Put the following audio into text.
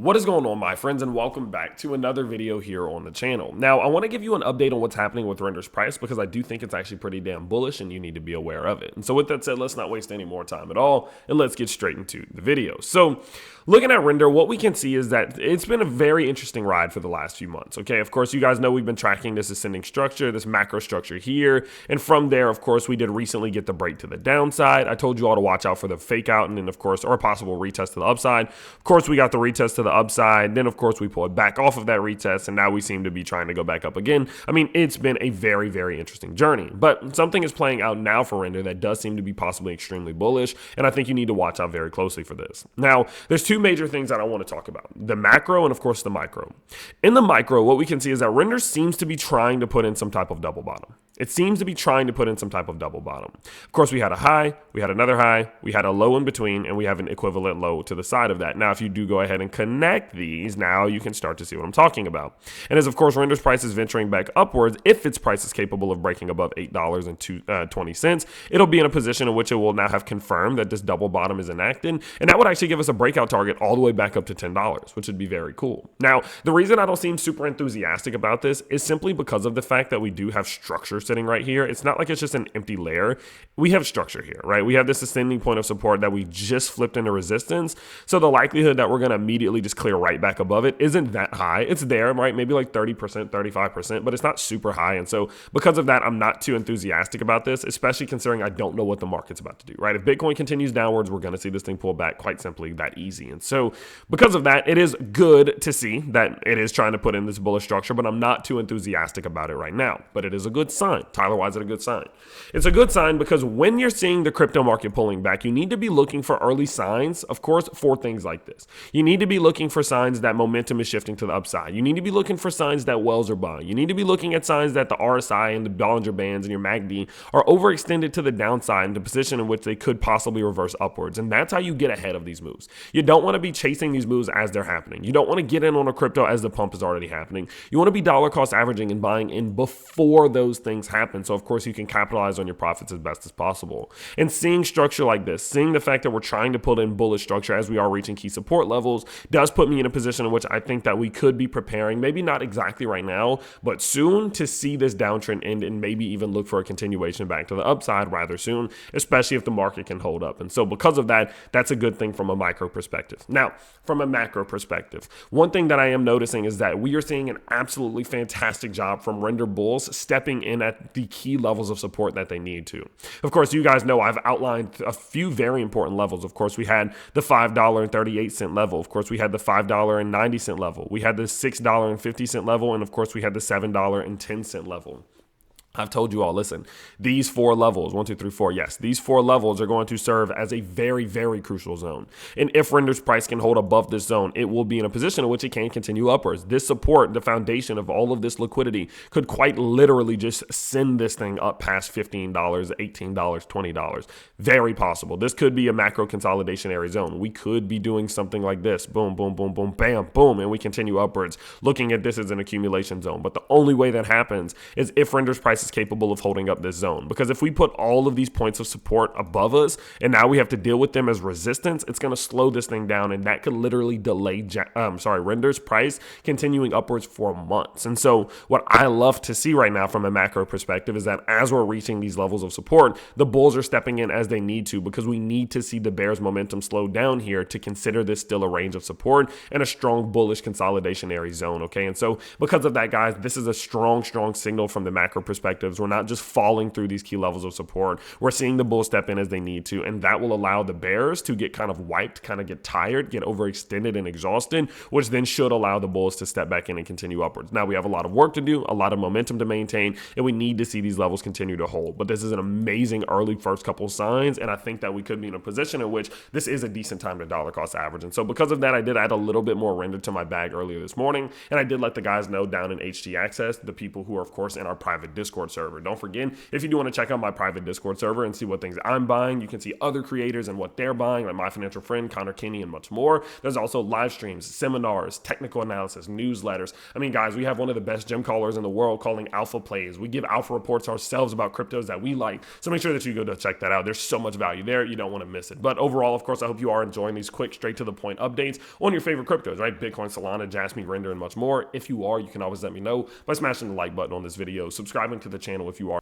What is going on, my friends, and welcome back to another video here on the channel. Now, I want to give you an update on what's happening with Rndr's price because I do think it's actually pretty damn bullish and you need to be aware of it. And so with that said, let's not waste any more time at all and let's get straight into the video. So looking at Rndr, what we can see is that it's been a very interesting ride for the last few months. Okay, of course, you guys know we've been tracking this ascending structure, this macro structure here. And from there, of course, we did recently get the break to the downside. I told you all to watch out for the fake out and then, of course, or a possible retest to the upside. Of course, we got the retest to the upside. Then, of course, we pulled back off of that retest, and now we seem to be trying to go back up again. I mean, it's been a very, very interesting journey, but something is playing out now for Rndr that does seem to be possibly extremely bullish, and I think you need to watch out very closely for this. Now, there's two major things that I want to talk about: the macro and, of course, the micro. In the micro, what we can see is that Rndr seems to be trying to put in some type of double bottom. It seems to be trying to put in some type of double bottom. Of course, we had a high, we had another high, we had a low in between, and we have an equivalent low to the side of that. Now, if you do go ahead and connect these, now you can start to see what I'm talking about. And as, of course, Rndr's price is venturing back upwards, if its price is capable of breaking above $8.20, it'll be in a position in which it will now have confirmed that this double bottom is enacted, and that would actually give us a breakout target all the way back up to $10, which would be very cool. Now, the reason I don't seem super enthusiastic about this is simply because of the fact that we do have structure sitting right here. It's not like it's just an empty layer. We have structure here, right? We have this ascending point of support that we just flipped into resistance. So the likelihood that we're going to immediately just clear right back above it isn't that high. It's there, right? Maybe like 30%, 35%, but it's not super high. And so because of that, I'm not too enthusiastic about this, especially considering I don't know what the market's about to do, right? If Bitcoin continues downwards, we're going to see this thing pull back quite simply that easy. And so because of that, it is good to see that it is trying to put in this bullish structure, but I'm not too enthusiastic about it right now. But it is a good sign. Tyler, why is it a good sign? It's a good sign because when you're seeing the crypto market pulling back, you need to be looking for early signs, of course, for things like this. You need to be looking for signs that momentum is shifting to the upside. You need to be looking for signs that wells are buying. You need to be looking at signs that the RSI and the Bollinger Bands and your MACD are overextended to the downside in the position in which they could possibly reverse upwards. And that's how you get ahead of these moves. You don't want to be chasing these moves as they're happening. You don't want to get in on a crypto as the pump is already happening. You want to be dollar cost averaging and buying in before those things happen. So of course you can capitalize on your profits as best as possible. And seeing structure like this, seeing the fact that we're trying to put in bullish structure as we are reaching key support levels does put me in a position in which I think that we could be preparing, maybe not exactly right now, but soon to see this downtrend end and maybe even look for a continuation back to the upside rather soon, especially if the market can hold up. And so because of that, that's a good thing from a micro perspective. Now, from a macro perspective, one thing that I am noticing is that we are seeing an absolutely fantastic job from Rndr bulls stepping in at the key levels of support that they need to. Of course, you guys know I've outlined a few very important levels. Of course, we had the $5.38 level. Of course, we had the $5.90 level. We had the $6.50 level. And of course, we had the $7.10 level. I've told you all, listen, these four levels, 1, 2, 3, 4, yes, these four levels are going to serve as a very, very crucial zone. And if Rndr's price can hold above this zone, it will be in a position in which it can continue upwards. This support, the foundation of all of this liquidity, could quite literally just send this thing up past $15, $18, $20. Very possible. This could be a macro consolidation area zone. We could be doing something like this. Boom, boom, boom, boom, bam, boom, and we continue upwards, looking at this as an accumulation zone. But the only way that happens is if Rndr's price is capable of holding up this zone. Because if we put all of these points of support above us and now we have to deal with them as resistance, it's going to slow this thing down, and that could literally delay Rndr's price continuing upwards for months. And so what I love to see right now from a macro perspective is that as we're reaching these levels of support, the bulls are stepping in as they need to, because we need to see the bears momentum slow down here to consider this still a range of support and a strong bullish consolidation area zone. Okay, and so because of that, guys, this is a strong signal from the macro perspective. We're not just falling through these key levels of support. We're seeing the bulls step in as they need to, and that will allow the bears to get kind of wiped, kind of get tired, get overextended and exhausted, which then should allow the bulls to step back in and continue upwards. Now we have a lot of work to do, a lot of momentum to maintain, and we need to see these levels continue to hold. But this is an amazing early first couple signs, and I think that we could be in a position in which this is a decent time to dollar cost average. And so because of that, I did add a little bit more Rndr to my bag earlier this morning, and I did let the guys know down in HT Access, the people who are of course in our private Discord Discord server. Don't forget, if you do want to check out my private Discord server and see what things I'm buying, you can see other creators and what they're buying, like my financial friend, Connor Kinney, and much more. There's also live streams, seminars, technical analysis, newsletters. I mean, guys, we have one of the best gym callers in the world calling alpha plays. We give alpha reports ourselves about cryptos that we like. So make sure that you go to check that out. There's so much value there. You don't want to miss it. But overall, of course, I hope you are enjoying these quick, straight to the point updates on your favorite cryptos, right? Bitcoin, Solana, Jasmine, Rndr, and much more. If you are, you can always let me know by smashing the like button on this video, subscribing to the channel if you are